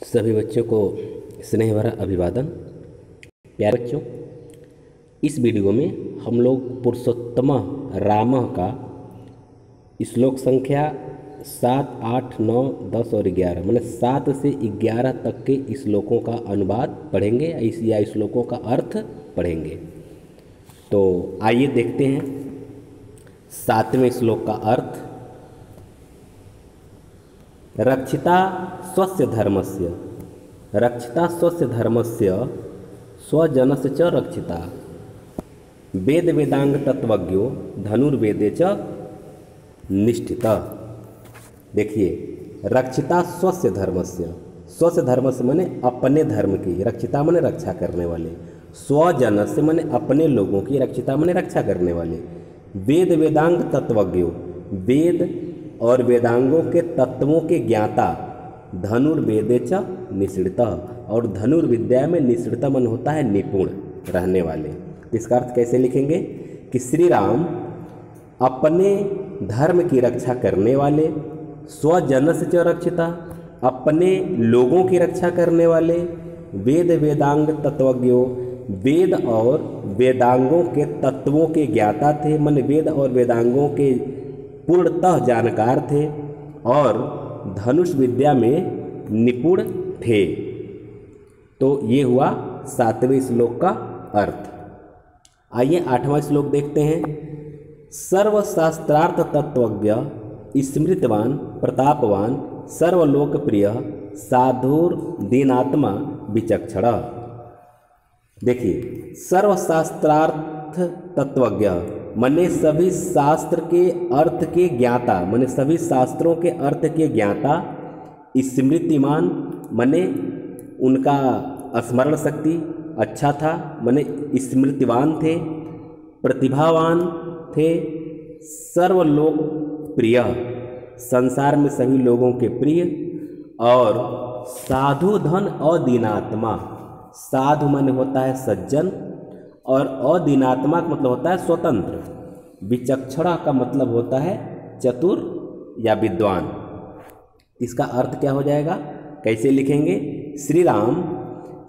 सभी बच्चों को स्नेह भरा अभिवादन। प्यारे बच्चों, इस वीडियो में हम लोग पुरुषोत्तम राम का श्लोक संख्या 7, 8, 9, 10 और 11 मैंने 7 से 11 तक के श्लोकों का अनुवाद पढ़ेंगे या श्लोकों का अर्थ पढ़ेंगे। तो आइए देखते हैं 7वें श्लोक का अर्थ। रक्षिता स्वस्य धर्मस्य, रक्षिता स्वस्य धर्मस्य स्वजनस्य च रक्षिता, वेद वेदांग तत्वज्ञो धनुर्वेदे च निष्ठिता। देखिए, रक्षिता स्वस्य धर्मस्य, स्वस्य धर्मस्य माने अपने धर्म की, रक्षिता माने रक्षा करने वाले, स्वजनस्य माने अपने लोगों की, रक्षिता माने रक्षा करने वाले, वेद वेदांग तत्वज्ञो, वेद और वेदांगों के तत्वों के ज्ञाता, धनुर्वेदे च निष्ठिता, और धनुर्विद्या में निष्ठिता मन होता है निपुण रहने वाले। इसका अर्थ कैसे लिखेंगे कि श्री राम अपने धर्म की रक्षा करने वाले, स्वजनस्य च रक्षिता, अपने लोगों की रक्षा करने वाले, वेद वेदांग तत्वज्ञों, वेद और वेदांगों के तत्वों के ज्ञाता थे, मन वेद और वेदांगों के पूर्णतः जानकार थे, और धनुष विद्या में निपुण थे। तो ये हुआ 7वें श्लोक का अर्थ। आइए 8वां श्लोक देखते हैं। सर्वशास्त्रार्थ तत्वज्ञ स्मृतवान प्रतापवान सर्वलोकप्रिय साधुर दीनात्मा विचक्षण। देखिए, सर्वशास्त्रार्थ तत्वज्ञ मने सभी शास्त्र के अर्थ के ज्ञाता, मने सभी शास्त्रों के अर्थ के ज्ञाता, स्मृतिमान मने उनका स्मरण शक्ति अच्छा था, मने स्मृतिवान थे, प्रतिभावान थे, सर्वलोक प्रिय संसार में सभी लोगों के प्रिय, और साधु धन अदीनात्मा, साधु मन होता है सज्जन, और अदीनात्मा का मतलब होता है स्वतंत्र, विचक्षणा का मतलब होता है चतुर या विद्वान। इसका अर्थ क्या हो जाएगा, कैसे लिखेंगे? श्री राम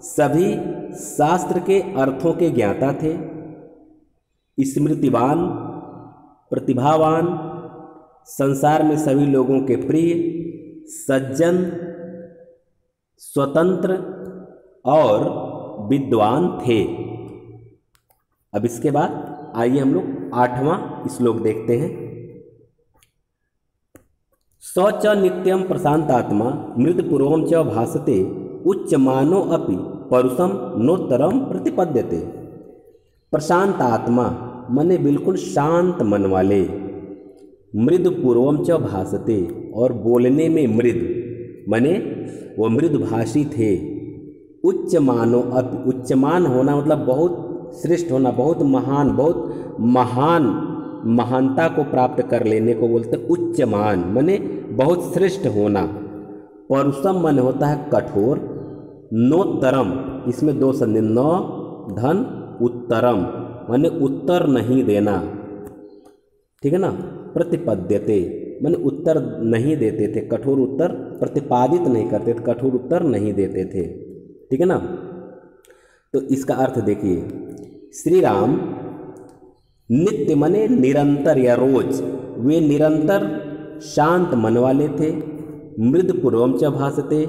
सभी शास्त्र के अर्थों के ज्ञाता थे, स्मृतिवान, प्रतिभावान, संसार में सभी लोगों के प्रिय, सज्जन, स्वतंत्र और विद्वान थे। अब इसके बाद आइए हम लोग 8वां श्लोक देखते हैं। स च नित्यं प्रशांतात्मा मृदपूर्वं च भासते उच्चमानो अपि परुषम नोत्तरम प्रतिपद्यते। प्रशांत आत्मा मने बिल्कुल शांत मन वाले, मृदपूर्वम च भासते और बोलने में मृद मने वो मृदभाषी थे, उच्चमानो अपि, उच्चमान होना मतलब बहुत श्रेष्ठ होना, बहुत महान महानता को प्राप्त कर लेने को बोलते उच्चमान मने बहुत श्रेष्ठ होना। परुषम मन होता है कठोर, नोत्तरम इसमें 2 संधि, न धन उत्तरम माने उत्तर नहीं देना, ठीक है ना। प्रतिपद्यते माने उत्तर नहीं देते थे, कठोर उत्तर प्रतिपादित नहीं करते थे, कठोर उत्तर नहीं देते थे, ठीक है ना। तो इसका अर्थ देखिए, श्री राम नित्य मने निरंतर या रोज, वे निरंतर शांत मन वाले थे, मृदपूर्वम च भासते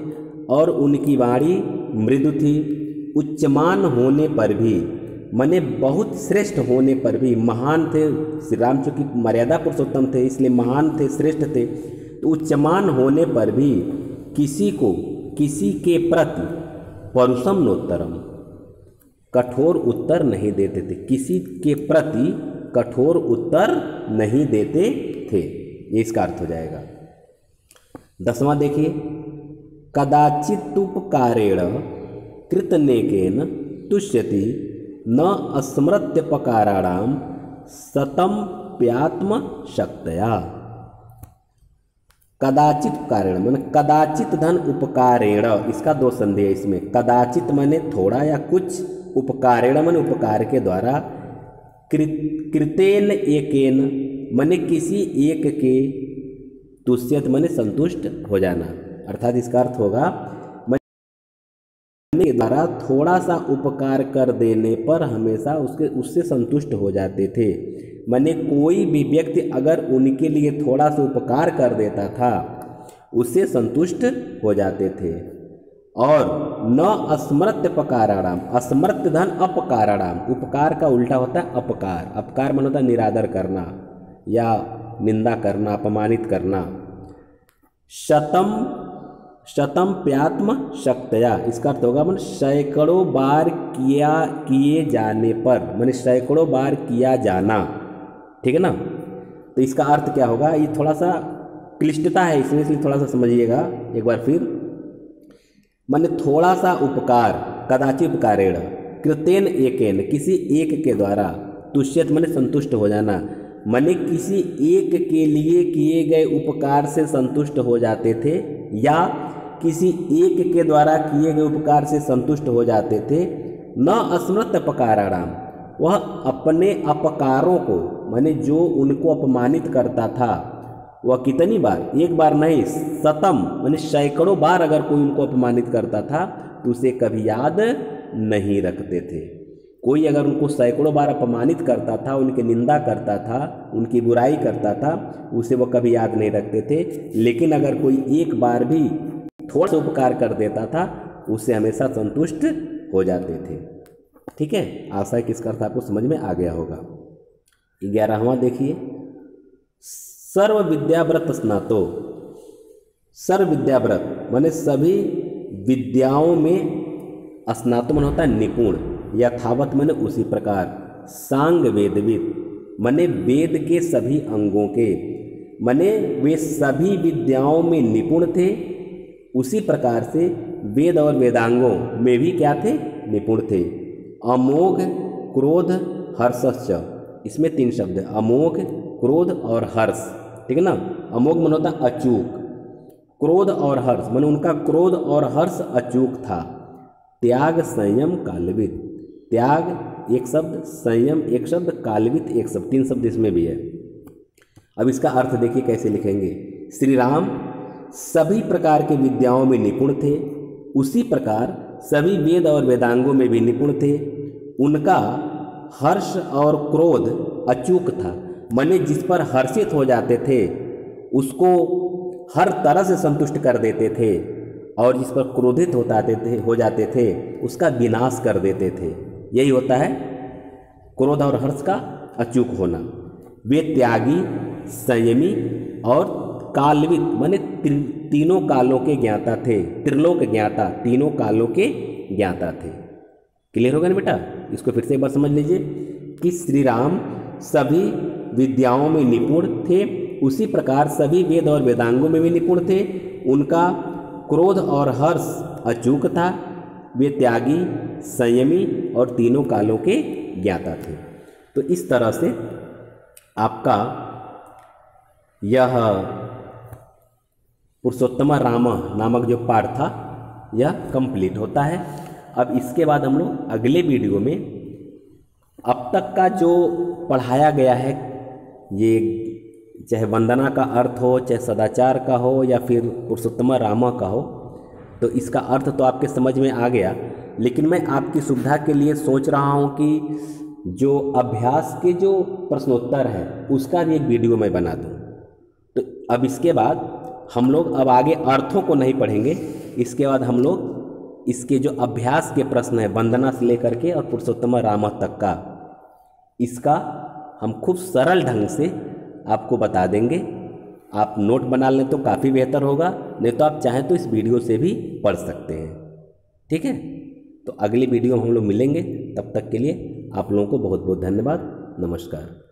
और उनकी वाणी मृदु थी, उच्चमान होने पर भी मने बहुत श्रेष्ठ होने पर भी महान थे। श्री राम चूँकि मर्यादा पुरुषोत्तम थे इसलिए महान थे, श्रेष्ठ थे, तो उच्चमान होने पर भी किसी के प्रति परुषम नोत्तरम कठोर उत्तर नहीं देते थे, किसी के प्रति कठोर उत्तर नहीं देते थे। ये इसका अर्थ हो जाएगा। 10वां देखिए, कदाचिदुपकारेण कृतनेकेन तुष्यति न अस्मृत्यपकाराणाम सतम प्यात्म शक्तया। कदाचित उपकारेण माने कदाचित धन उपकारेण, इसका 2 संधि है इसमें। कदाचित माने थोड़ा या कुछ, उपकारेण माने उपकार के द्वारा, कृतेन एकेन माने किसी एक के, तुष्यत माने संतुष्ट हो जाना, अर्थात इसका अर्थ होगा के द्वारा थोड़ा सा उपकार कर देने पर हमेशा उससे संतुष्ट हो जाते थे। माने कोई भी व्यक्ति अगर उनके लिए थोड़ा सा उपकार कर देता था उससे संतुष्ट हो जाते थे। और न अस्मृत्यपकाराणाम, अस्मृत्य धन अपकाराणाम, उपकार का उल्टा होता है अपकार। अपकार मन होता है निरादर करना या निंदा करना, अपमानित करना। शतम प्यात्म शक्तया, इसका अर्थ होगा मन सैकड़ों बार किए जाने पर, माने सैकड़ों बार किया जाना, ठीक है ना। तो इसका अर्थ क्या होगा, ये थोड़ा सा क्लिष्टता है इसमें, इसलिए थोड़ा सा समझिएगा एक बार फिर। माने थोड़ा सा उपकार, कदाचित उपकारेण, कृतेन एकेन, किसी एक के द्वारा, तुष्यत माने संतुष्ट हो जाना, माने किसी एक के लिए किए गए उपकार से संतुष्ट हो जाते थे या किसी एक के द्वारा किए गए उपकार से संतुष्ट हो जाते थे। न अस्मृत अपकाराणाम, वह अपने अपकारों को, माने जो उनको अपमानित करता था वह कितनी बार, एक बार नहीं, शतम माने सैकड़ों बार अगर कोई उनको अपमानित करता था तो उसे कभी याद नहीं रखते थे। कोई अगर उनको सैकड़ों बार अपमानित करता था, उनकी निंदा करता था, उनकी बुराई करता था, उसे वो कभी याद नहीं रखते थे। लेकिन अगर कोई एक बार भी थोड़ा सा उपकार कर देता था उससे हमेशा संतुष्ट हो जाते थे। ठीक है, आशा है कि इसका अर्थ आपको समझ में आ गया होगा। 11वां देखिए, सर्व विद्याव्रत स्नातो। सर्व विद्याव्रत माने सभी विद्याओं में, स्नातो मन होता है निपुण, यथावत माने उसी प्रकार, सांग वेदविद माने वेद के सभी अंगों के, माने वे सभी विद्याओं में निपुण थे, उसी प्रकार से वेद और वेदांगों में भी क्या थे, निपुण थे। अमोघ क्रोध हर्षश्च, इसमें 3 शब्द है, अमोघ क्रोध और हर्ष, ठीक है ना। अमोघ मन होता अचूक, क्रोध और हर्ष मन उनका क्रोध और हर्ष अचूक था। त्याग संयम कालवित, त्याग एक शब्द, संयम एक शब्द, कालवित एक शब्द, 3 शब्द इसमें भी है। अब इसका अर्थ देखिए कैसे लिखेंगे। श्री राम सभी प्रकार के विद्याओं में निपुण थे, उसी प्रकार सभी वेद और वेदांगों में भी निपुण थे। उनका हर्ष और क्रोध अचूक था, माने जिस पर हर्षित हो जाते थे उसको हर तरह से संतुष्ट कर देते थे, और जिस पर क्रोधित हो जाते थे उसका विनाश कर देते थे। यही होता है क्रोध और हर्ष का अचूक होना। वे त्यागी, संयमी और कालवित माने तीनों कालों के ज्ञाता थे, त्रिलोक ज्ञाता, तीनों कालों के ज्ञाता थे। क्लियर होगा ना बेटा? इसको फिर से एक बार समझ लीजिए कि श्री राम सभी विद्याओं में निपुण थे, उसी प्रकार सभी वेद और वेदांगों में भी निपुण थे। उनका क्रोध और हर्ष अचूक था, वे त्यागी, संयमी और तीनों कालों के ज्ञाता थे। तो इस तरह से आपका यह पुरुषोत्तम राम नामक जो पाठ था यह कंप्लीट होता है। अब इसके बाद हम लोग अगले वीडियो में अब तक का जो पढ़ाया गया है, ये चाहे वंदना का अर्थ हो, चाहे सदाचार का हो या फिर पुरुषोत्तम राम का हो, तो इसका अर्थ तो आपके समझ में आ गया। लेकिन मैं आपकी सुविधा के लिए सोच रहा हूँ कि जो अभ्यास के जो प्रश्नोत्तर है उसका भी एक वीडियो मैं बना दूँ। तो अब इसके बाद हम लोग अब आगे अर्थों को नहीं पढ़ेंगे, इसके बाद हम लोग इसके जो अभ्यास के प्रश्न है वंदना से लेकर के और पुरुषोत्तम राम तक का, इसका हम खूब सरल ढंग से आपको बता देंगे। आप नोट बना लें तो काफ़ी बेहतर होगा, नहीं तो आप चाहें तो इस वीडियो से भी पढ़ सकते हैं। ठीक है, तो अगली वीडियो में हम लोग मिलेंगे। तब तक के लिए आप लोगों को बहुत बहुत धन्यवाद। नमस्कार।